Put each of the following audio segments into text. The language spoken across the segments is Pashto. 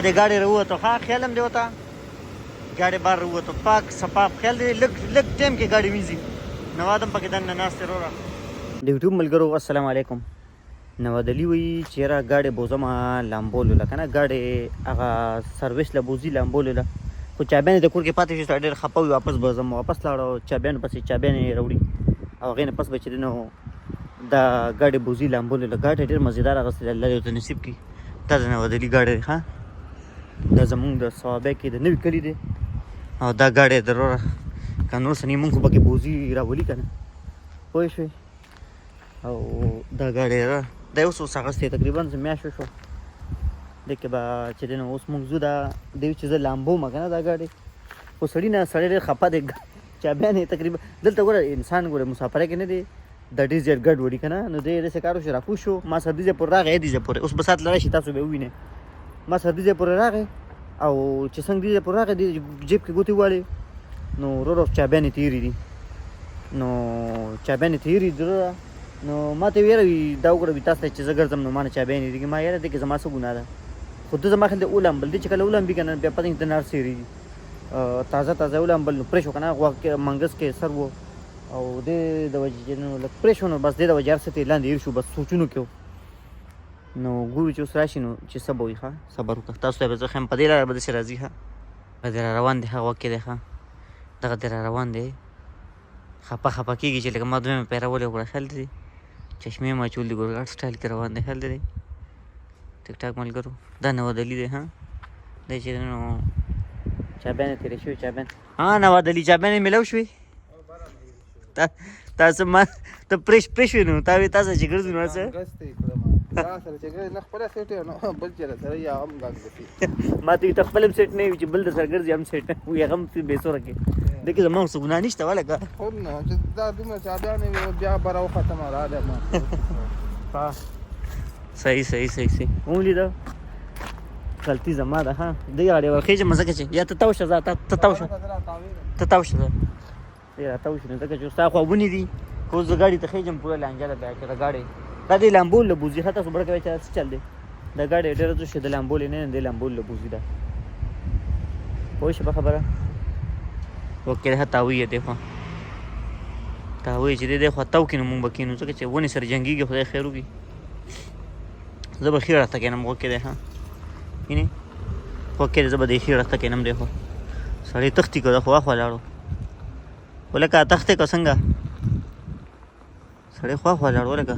د ګاډي راووتو ښه خیال هم دی ورته ګاډي بار راووتو پاک صفاف خیال دی لږ ټایم کې ګاډي وینځي نواد هم پکې دننه ناست دی وروره د یوټیوب ملګرو السلام علیکم نواد علي وایي چې یاره ګاډي بوځمه لامبولو له که نه ګاډي هغه سرویس له بوځي لامبولو له خو چابیانې د کور کې پاتې شو ډېر خفه وي واپس به ځم واپس لاړو چابیانو پسې چابیانې راوړي او هغې نه پس به چې دی نو دا ګاډي بوځي لامبولو له ګاډي ډېر مزېدار اغوستی دی الله دې ورته نصیب کړي دا د نواد علي ګاډی دی ښه دا زمونږ د صوابۍ کې د نوي کلي دی او دا ګاډی دی وروره که نور څه نه مونږ خو پکې بوځي راولي که نه پوه شوې او دا ګاډی دی دا اوس اغوستی تقریبا میاشت وشو دې کې به چې دی نو اوس مونږ ځو دا دی چې زه لامبوم که نه دا ګاډی خو سړي نه سړی ډېر خفه دی چابیانې تقریبا دلته ګوره انسان ګوره مسافرۍ کې نه دی د ډېر زیات ګډ وړي که نه نو دی داسې کار وشو راکوز شو ما سردي ځای پورې راغی دې ځای پورې اوس به سات لړی شي تاسو به یې ووینئ ما سردي ځای پورې راغی او چې څنګه دې ځای پورې راغی دې جیب کې ګوتې والې نو ورو چابیانې تېرې دي نو چابیانې تېرې دي وروره نو ما ته ویره وي دا وګوره وي تاسو ته چې زه ګرځم نو ما نه چابیانې دي ما یاره دې کې زما څه ګناه ده خو ده زما خیال دی اولامبل دی چې کله اولامبي که نه بیا پته د نار سېرېږي تازه تازه اولامبل نو پرېښ و که نه غوږ کې منګس کې سر و او دې د وجې چې نو لږ پرې شو نو بس دې د وجې هر څه ته یې لاندې هېر شو بس سوچونو کې و نو ګورو چې اوس راشي نو چې څه به وي ښه صبر وکړه تاسو ته به زه ښیم په دې لاره به داسې راځي ښه دې را روان دی ښه غوږ کې دی ښه دغه دې را روان دی خپه خپه کېږي چې لکه ما دویمه پیرولې وکړه خیال دی چشمې مې اچولي دي ګورګاډ سټایل کې روان دی خیال دی ټیک ټاک ملګرو دا نواد علي دی ښه دی چې نو چابیانې تېرې شوې چابیان نواد علي چابیانې میلاو شوې تاسو ما ته پرېش شوې نو تا وې تاسو چې ګرځو نو څه ما ته ته خپل هم سیټ نه وي چې بل در سره ګرځي هم سیټ وي هغه هم بېسوره کې دې کې زما څه ګناه نشته ولکه صحیح ولیده غلطي زما ده ها دې اړې ورخېږم ځکه چې یا ته تاو شه ته تاو شه دی راتاو شو نو ځکه چې ستا خوا ونې دي که اوس زه ګاډي ته خېږم پوره لانجه ده بیا چې د ګاډۍ دا دې لامبول له بوځي ښه تاسو بړه کوئ چې څه چل دی دا ګاډۍ ډېره څه شي د لامبولې نه دی لامبول له بوځي ده پوه شوې په خبره اوکې ده تاوی یې دی خوا تاوی چې دی دی خوا تاو کړي نو مونږ به کښېنو ځکه چې ونې سره جنګېږي خدای خیر وکړي زه به ښې راسته کښېنم اوکې دی ښه وینې اوکې دی زه به دې ښې راسته کښېنم دی خو سړی تښتي که ده خو اخوا لاړو ولکه تختې که څنګه سړی خوا لاړ ولکه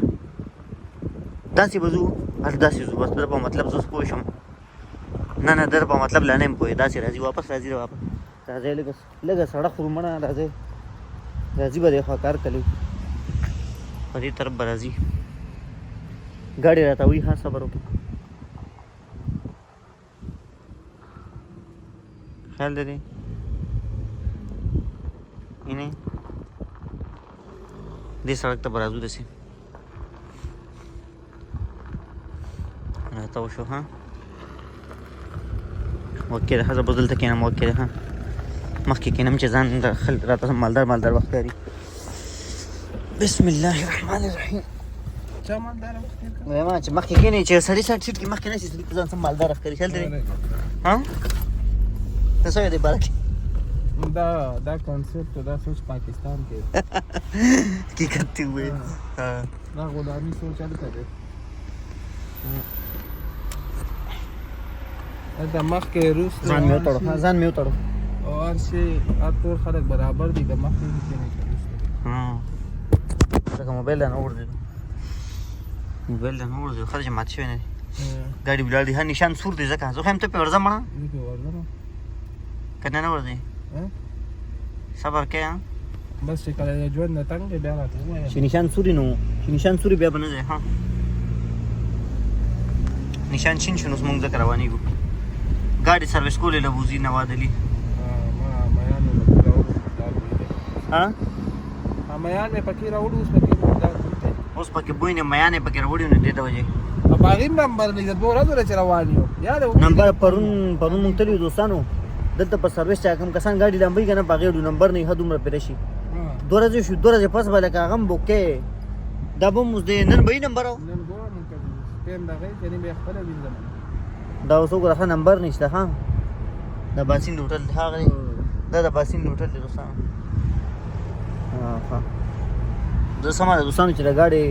داسې به ځو هر داسې ځو بس در په مطلب زه اوس پوه شم نه در په مطلب لا نه یم پوهې داسې راځي واپس راځي راځئ لږه سړه خورو مړه راځي به دی خوا کار کوي په دې طرف به راځي ګاډي راته وایي ښه صبر وکړه خیال دی اینه دې سړک ته به راځو داسې راتاو شو ها اوکې ده ښه زه به دلته کښېنم اوکې ده ښه مخکې کښېنم چې ځان راته مالدار وخت ښکاري بسم الله الرحمن الرحیم وایم چې مخکې کښېنې چې سړي سیټ کې مخکې نه شي سړي ته ځان سم مالدار ښکاري خیال دی ها څه شوی دی باره کې دا کانسپټ دا سوچ پاکستان کې حقیقت دی وای دا غلامي سوچ هلته دی دا مخکې روس ځان مې وتړو او هر شی هر ټول خلک برابر دي که مخکې نه کښېنئ ځکه موبایل ته نه وغورځېدو خلک چې مات شوی نه دي ګاډي ولاړ دي هر نشان سور دی ځکه زه خو یم ته پرې ورځم مړه که نه ورځې صبر کوې بس چې کله د ژوند نه تنګ دی بیا راته ووایه چې نشان سوري نو چې نشان سوري بیا به نه ځې ها نشان شین شو نو اوس مونږ ځکه روانېږو ګاډي سروس کولې له بوځي نواد علي میان مې پکې راوړو اوس پکې بوی نه میان یې پکې راوړي نو دې د وجې هغې نمبر دی د دوه ورځو نه چې روان یو یاد نمبر پرون مونږ تللي دوستانو دلته په سروس چې کوم کسان ګاډي لمبوي که نه په هغې نمبر نه یې ښه دومره پرې شي 2 ورځې شو 2 ورځې پس به لکه هغه هم بوکې دا به هم اوس د نن به یې نمبر و نن ګوره مونږ ته ټایم دغې چې نیم به یې خپله وینځم دا اوس وګوره نمبر نشته ها د باسین هوټل هغه دی دا د باسین هوټل دی دوستانو ها زه سمه ده دوستانو چې د ګاډي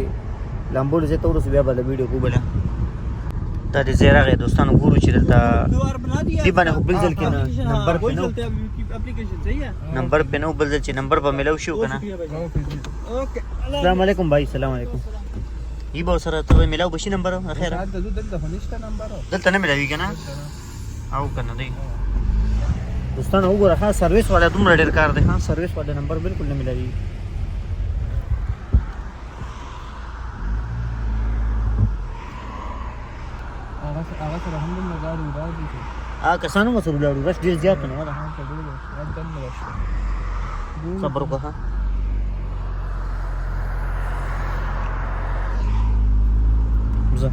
لامبولو ځای ته ورسو بیا به د ویډیو کو بله دا د ځای راغی دوستانو ګورو چې دلته دې باندې خو بل ځل کې نه نمبر پې نه نمبر پې نه و بل ځل چې نمبر به میلاو شي که نه السلام علیکم بھائی السلام علیکم ای به ورسره ته به میلاو به شي نمبر خیر دلته نه میلاوي که نه او که نه دی دوستانو وګوره ښه سروس والا دومره ډېر کار دی ښه سروس والا نمبر بالکل نه میلاوي هغه سره هم دومره ګاډي ولاړ دي کسانو مو سره ولاړو رش ډېر زیات نه ده صبر وکړه ښه ځه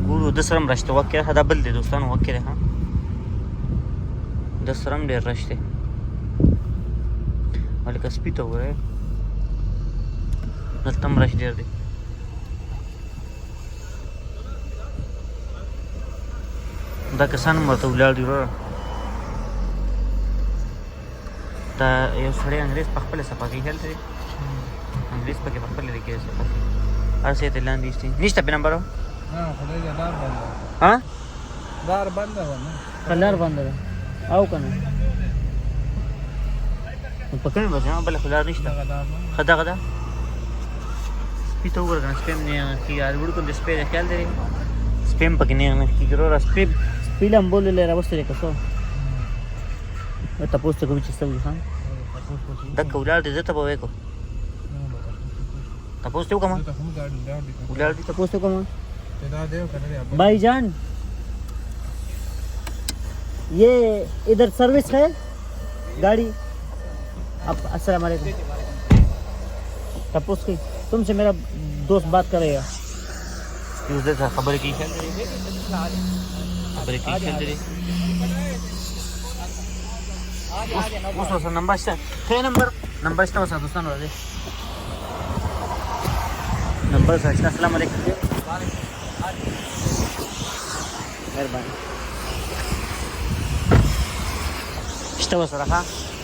ګورو د سره هم رش دی وکې دا بل دی دوستانو وکې دی ښه د سره هم ډېر رش دی هلکه سپي ته وګورئ دلته هم رش ډېر دی دا کسان هم ورته ولاړ دي وروره دا یو سړی انګریز په خپله صفا کوي هلته دی انګریز پکې په خپله لیکي صفا کوي هر څه یې ته لاندې ایستي نشته پې نمبر نه خدای دې لار بنده ها لار بنده وه نه ښه لار بنده ده او که نه نو په کومې بس بله خو لار نشته ښه دغه ده سپي ته وګوره که نه سپی هم نه کېږي وړوکو د سپی دی خیال دی سپی هم پکې نه کېږي وروره سپی لامبولو لی راوستلی که څه تپوس ته کوي چې څه وي ښه دکه ولاړ دی زه ته به وایې کو تپوس ته وکړم ولاړ دی تپوس ته وکړم بھائی جان یہ ادھر سروس ہے گاڑی السلام علیکم تپوس کی تم سے میرا دوست بات کرے گا اس دیر خبر کی خیال خبر کی خیال اوس ورسره نمبر شته ښه نمبر شته ورسره دوستانو راځئ نمبر سره شته السلام علیکم مهرباني شته ورسره ښه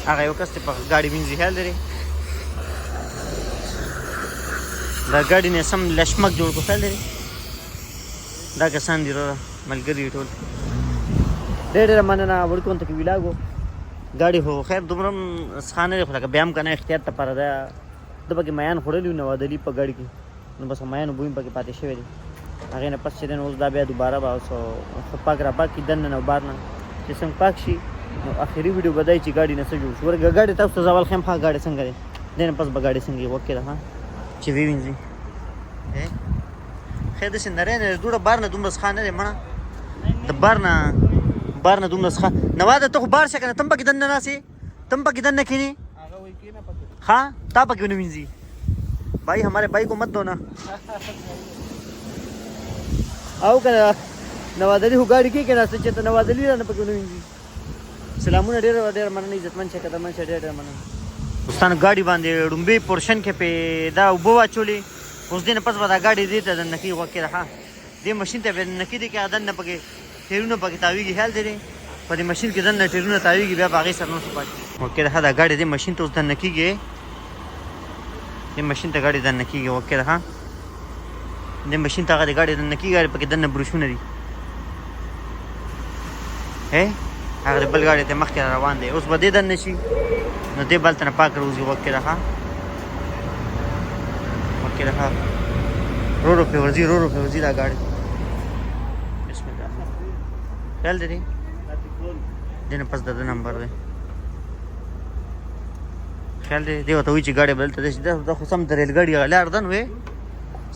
هغه یو کس چې په ګاډي وینځي خیال لري دا ګاډي نه سم لشمک جوړ کړو خیال لري دا کسان دي وروره ملګري ټول ډېره مننه وړکو ته کې ولاګو ګاډي خو خیر دومره هم څښا نه دی خو لکه بیا هم که نه احتیاط دپاره ده ده پکې میان خوړلي وو نوادلي په ګاډي کې نو بس میان بویم پکې پاتې شوی دی هغې نه پس چې دی نو اوس دا بیا دوباره به اوس پاک را پاک کړي دننه او بار نه چې څنګه پاک شي نو اخري ویډیو به دی چې ګاډي نه څه جوړ شي ورګه ګاډي تاسو ته زه اول ښیم ښه ګاډي څنګه دی دی نه پس به ګاډي څنګه یې وکې ده ښه چې ووینځي خیر داسې نری نری دوړه بار نه دومره څښا نه دی مړه د بار نه دومره څښا نواده ته خو بار شه که نه ته هم پکې دننه ناست یې ته هم پکې دننه کښېنې हाँ ता पकी विंजी भाई हमारे भाई को मत दो ना आओ कर नवादली हो गाड़ी की ना सच्चे तो नवादली ना पकी विंजी सलामु ने डेर मन इज्जत मन छे कदम छे डेर मन उस्तान गाड़ी बांधे डुंबे पोर्शन के पे दा उबवा चोली उस दिन पस बता गाड़ी देता दन नकी वके रहा दे मशीन ते नकी दे के आदन न पके तेरुनो पके तावी की हाल दे रे पर मशीन के दन तेरुनो तावी की बया बागी सरनो से पाट वके रहा दा गाड़ी दे मशीन तो उस दन नकी गे ये मशीन ته गाड़ी दन کیږي وکړه ها د ماشین ته غاړي गाड़ी دن کیږي پکې دنه بروشونه دي هغه بل गाड़ी ته مخکې روان دي اوس به دې دن نشي نو دې بل تنه پاک روزي وکړه ها وکړه ها رو په ورزي دا गाड़ी بسم الله خیال دې دنه پس د نمبر دی خیال دی ورته وایي چې ګاډی به دلته دی دا خو سم د ریل ګاډي هغه لار ده نو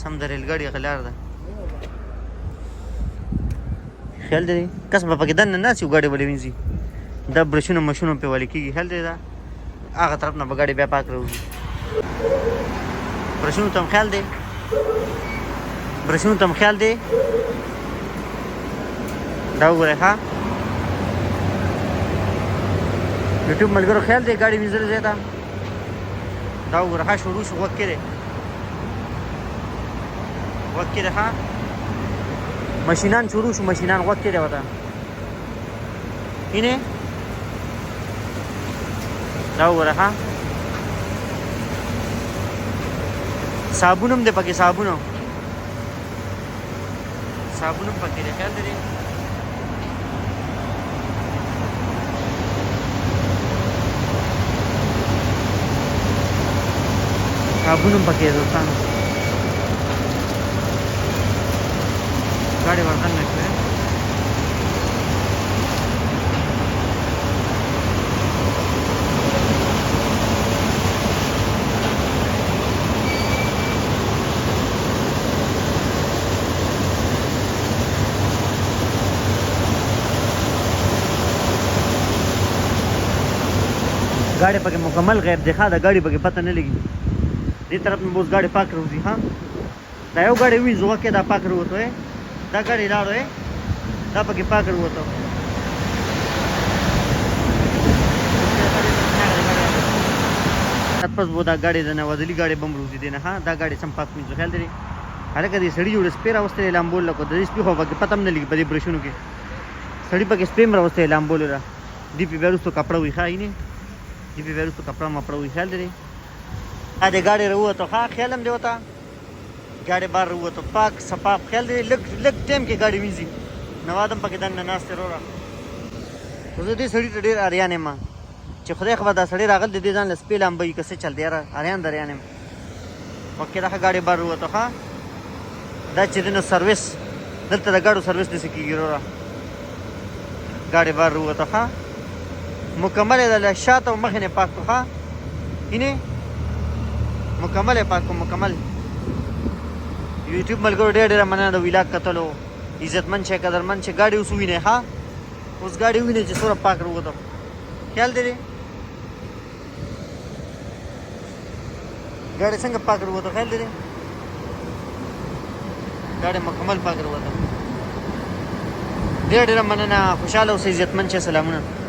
سم د ریل ګاډي هغه لار ده خیال دی کس به پکې دننه ناست وي ګاډي به وینځي دا برشونه مشونه پې والي کېږي خیال دی دا هغه طرف نه به ګاډي بیا پاک راوځي برشونو ته هم خیال دی دا وګورئ ښه یوټیوب ملګرو خیال دی ګاډي وینځل ځای ته دا وګوره ښه شروع شو وکې دی ښه ماشینان شروع شو ماشینان غوږ کې دی وته اینه دا وګوره ها صابون هم دی پکې صابون هم پکې دی خیال دی صابون هم پکې دی دوستانو गाड़ी वर्तन में गाड़ी पके मुकम्मल गैर देखा था गाड़ी पके पता नहीं लगी ये तरफ में बहुत गाड़ी पाक रही हाँ दायो गाड़ी हुई जो के दा पाक रही तो है दा गाड़ी लाड़ो है दा पके पाक रही तो तत्पस वो दा गाड़ी देना वदली गाड़ी बम रूसी देना हाँ दा गाड़ी संपाक में जो ख्याल दे अरे कदी सड़ी जोड़े स्पेर अवस्थे लाम बोल लको दरिस भी होगा कि पता नहीं लगी बड़ी ब्रशुनु के सड़ी पके स्पेम अवस्थे लाम बोल रहा दीपी वेरुस तो कपड़ा हुई खा ही नहीं दीपी वेरुस तो कपड़ा मपड़ा हुई ख्याल दे आज गाड़ी रहुआ तो हाँ ख्याल हम देवता गाड़ी बार रहुआ तो पाक सपाप ख्याल दे लग टाइम की गाड़ी मिजी नवादम पके दन नास्ते रोरा तो दे सड़ी टडे आरियाने मां چې خدای خبر دا سړی راغل د دې ځان لسپې لامبې کسه چل دی را اریان دریانم وکه دا गाड़ी بار وته ها دا چې دنه سرویس دلته د गाड़و سرویس د سکیږي را गाड़ी بار وته ها مکمل د شاته مخ نه پاک ها اینه مکمل پاک مکمل یوټیوب ملګرو ډېر مننه د ویلاګ کتلو عزتمن شه قدرمن شه गाड़ी وسوي نه ها اوس गाड़ी ویني چې سره پاک وروته خیال دی गाड़ी څنګه پاک وروته خیال دی गाड़ी مکمل پاک وروته ډېر مننه خوشاله اوسئ عزتمن شه سلامونه